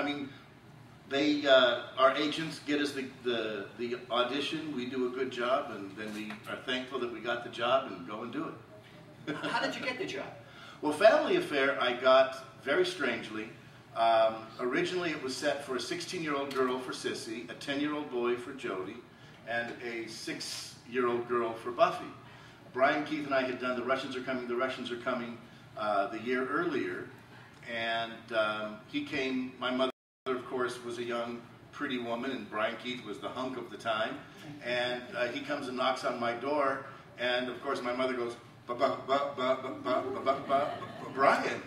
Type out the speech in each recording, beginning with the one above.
mean, they, our agents get us the audition, we do a good job, and then we are thankful that we got the job and go and do it. How did you get the job? Well, Family Affair I got very strangely. Originally it was set for a 16-year-old girl for Sissy, a 10-year-old boy for Jody, and a 6-year-old girl for Buffy. Brian Keith and I had done The Russians Are Coming, The Russians Are Coming the year earlier, and he came, my mother of course was a young pretty woman, and Brian Keith was the hunk of the time, and he comes and knocks on my door, and of course my mother goes, Brian.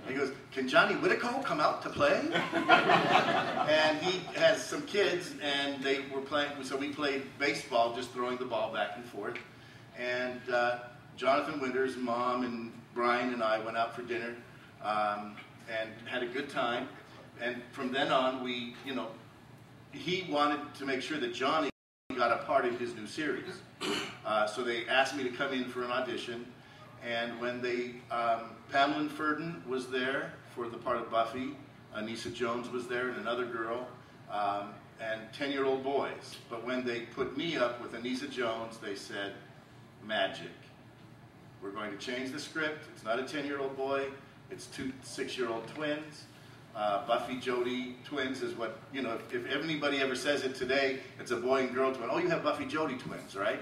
He goes, can Johnny Whitaker come out to play? And he has some kids, and they were playing, so we played baseball, just throwing the ball back and forth. And Jonathan Winters, Mom, and Brian and I went out for dinner and had a good time. And from then on, we, you know, he wanted to make sure that Johnny got a part in his new series. So they asked me to come in for an audition. And when they, Pamela Ferdin was there for the part of Buffy, Anissa Jones was there, and another girl, and 10-year-old boys. But when they put me up with Anissa Jones, they said, magic. We're going to change the script. It's not a 10-year-old boy. It's 2 6-year-old twins. Buffy, Jody twins is what, you know, if anybody ever says it today, it's a boy and girl twin. Oh, you have Buffy, Jody twins, right?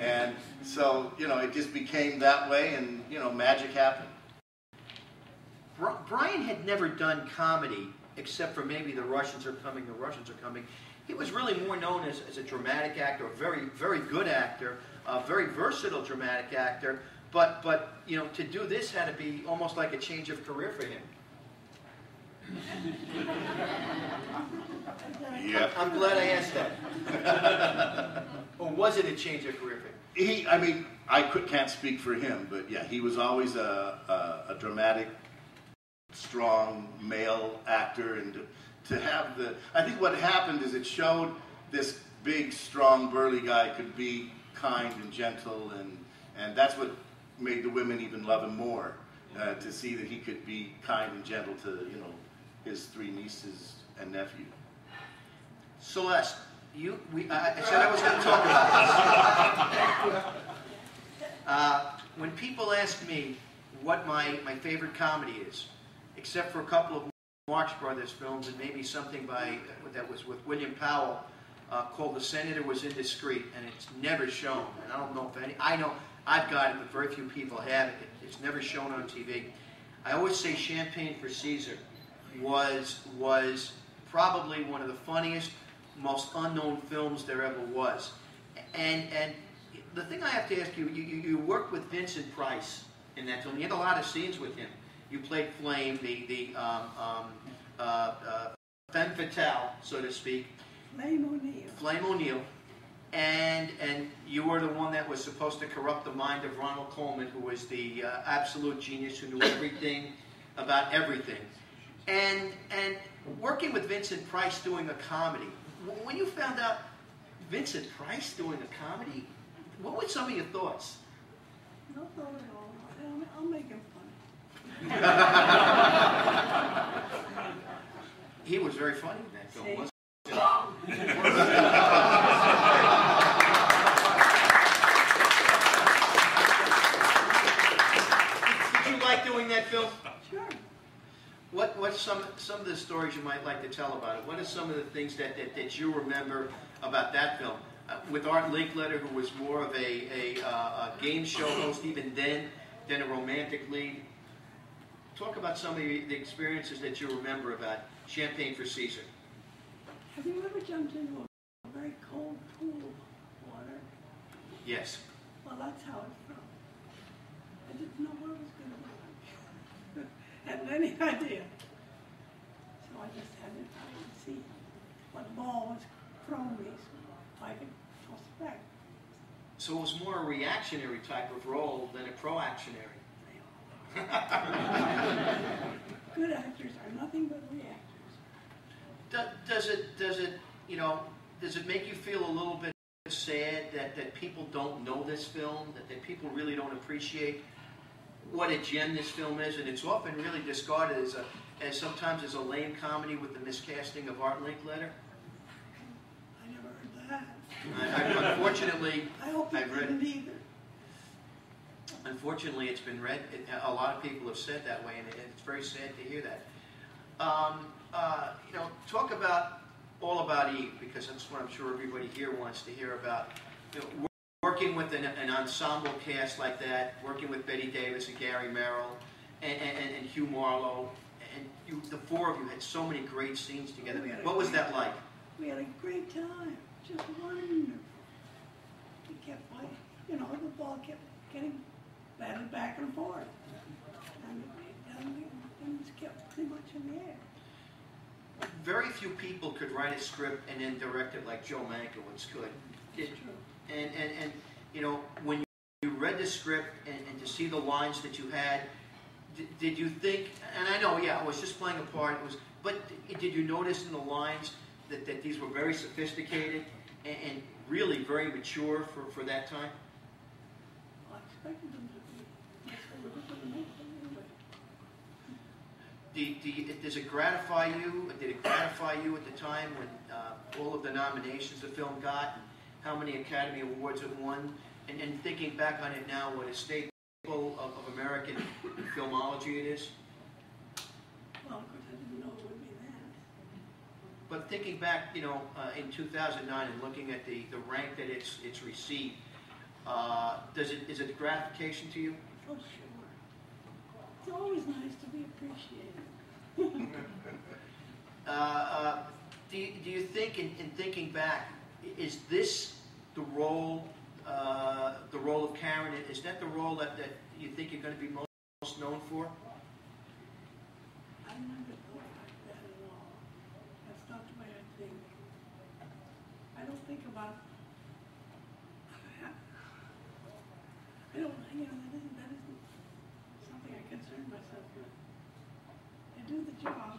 And so, you know, it just became that way, and, you know, magic happened. Brian had never done comedy, except for maybe The Russians Are Coming, The Russians Are Coming. He was really more known as a dramatic actor, a very, very good actor, a very versatile dramatic actor, but you know, to do this had to be almost like a change of career for him. Yeah. I'm glad I asked that. Or was it a change of career for him? I mean, I can't speak for him, but yeah, he was always a dramatic, strong male actor, and to have the, I think what happened is it showed this big, strong, burly guy could be kind and gentle, and that's what made the women even love him more, to see that he could be kind and gentle to, you know, his 3 nieces and nephew. Celeste, I said I was going to talk about this. When people ask me what my favorite comedy is, except for a couple of Marx Brothers films and maybe something that was with William Powell called The Senator Was Indiscreet, and it's never shown. And I don't know if any, I know I've got it, but very few people have it. It's never shown on TV. I always say Champagne for Caesar was probably one of the funniest, most unknown films there ever was. And the thing I have to ask you, you worked with Vincent Price in that film. You had a lot of scenes with him. You played Flame, the femme fatale, so to speak. Flame O'Neill. Flame O'Neill. And you were the one that was supposed to corrupt the mind of Ronald Colman, who was the absolute genius who knew everything about everything. And working with Vincent Price doing a comedy, when you found out Vincent Price doing a comedy, what were some of your thoughts? No thought at all. I'll make him funny. He was very funny in that film, wasn't he? Did you like doing that film? Sure. What's some of the stories you might like to tell about it? What are some of the things that you remember about that film? With Art Linkletter, who was more of a game show host even then than a romantic lead. Talk about some of the experiences that you remember about Champagne for Caesar. Have you ever jumped into a very cold pool of water? Yes. Well, that's how it felt. I didn't know what it was going to be like. Hadn't any idea. So I just had to try and see what ball was thrown me so I could toss it back. So it was more a reactionary type of role than a pro-actionary. Good actors are nothing but reactors. Does it make you feel a little bit sad that people don't know this film, that people really don't appreciate what a gem this film is, and it's often really discarded as sometimes as a lame comedy with the miscasting of Art Linkletter? I never heard that. Unfortunately, I hope you I've read. didn't either. Unfortunately, it's been read. A lot of people have said that way, and it's very sad to hear that. You know, talk about all about Eve, because that's what I'm sure everybody here wants to hear about. You know, working with an ensemble cast like that, working with Betty Davis and Gary Merrill and Hugh Marlowe, and the four of you had so many great scenes together. What was that like? We had a great time, just wonderful. We kept playing, you know, the ball kept getting batted back and forth, and things kept pretty much in the air. Very few people could write a script and then direct it like Joe Mankiewicz could. It's true. And you know, when you read the script and to see the lines that you had, did you think, and I know, yeah, I was just playing a part, but did you notice in the lines that these were very sophisticated and really very mature for that time? I expected them to be. That's what we were going to make them anyway. Does it gratify you? Did it gratify you at the time when all of the nominations the film got, and how many Academy Awards it won, and thinking back on it now, what a staple of American filmology it is? Well, of course, I didn't know it would be that. But thinking back, you know, in 2009 and looking at the rank that it's received, is it a gratification to you? Oh, sure. It's always nice to be appreciated. Do you think, in thinking back, is this the role of Karen? Is that the role that you think you're going to be most known for? I never thought like that at all. That's not the way I think. I don't think about. I don't. You know, that isn't something I concern myself with. I do the job.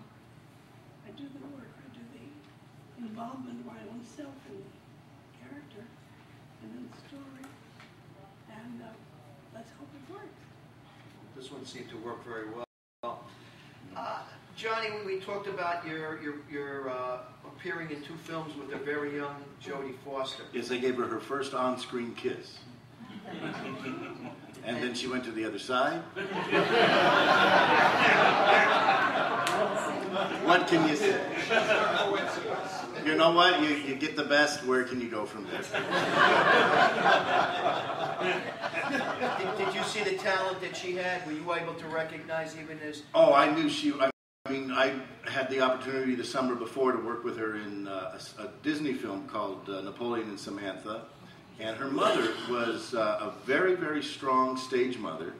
I do the work. I do the involvement of my own self in the character and in the story, and let's hope it works. This one seemed to work very well. Johnny, we talked about your appearing in 2 films with a very young Jodie Foster. Yes, I gave her her first on-screen kiss. And then she went to the other side. What can you say? You know what? You get the best. Where can you go from there? Did you see the talent that she had? Were you able to recognize even as... Oh, I knew she... I mean, I had the opportunity the summer before to work with her in a Disney film called Napoleon and Samantha. And her mother was a very, very strong stage mother,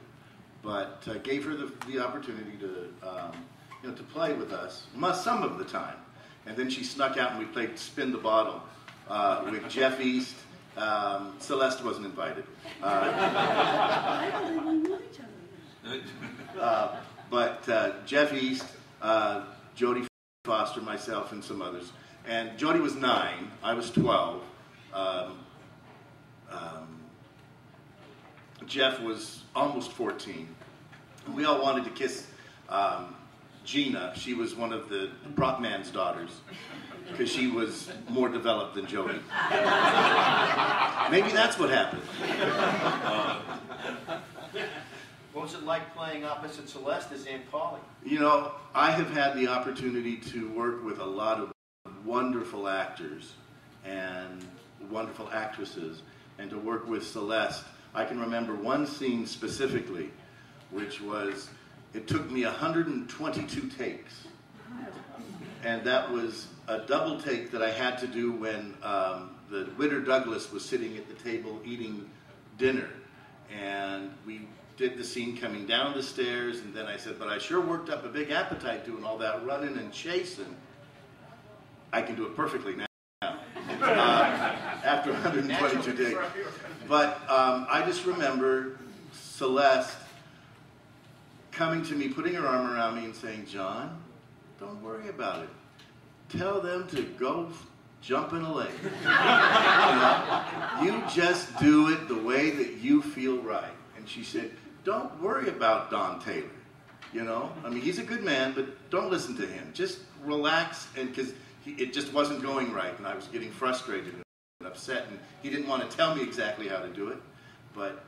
but gave her the opportunity to, to play with us some of the time. And then she snuck out and we played Spin the Bottle with Jeff East. Celeste wasn't invited. I don't even know each other. But Jeff East, Jodie Foster, myself, and some others. And Jodie was 9. I was 12. Jeff was almost 14. We all wanted to kiss Gina. She was one of the prop man's daughters because she was more developed than Jodie. Maybe that's what happened. What was it like playing opposite Celeste as Aunt Polly? You know, I have had the opportunity to work with a lot of wonderful actors and wonderful actresses, and to work with Celeste. I can remember one scene specifically, which was, it took me 122 takes. And that was a double take that I had to do when the Whitaker Douglas was sitting at the table eating dinner. And we did the scene coming down the stairs, and then I said, but I sure worked up a big appetite doing all that running and chasing. I can do it perfectly now. After 122 days. But I just remember Celeste coming to me, putting her arm around me and saying, John, don't worry about it. Tell them to go jump in a lake. You just do it the way that you feel right. And she said, don't worry about Don Taylor. You know, I mean, he's a good man, but don't listen to him. Just relax, and because it just wasn't going right, and I was getting frustrated and upset, and he didn't want to tell me exactly how to do it. But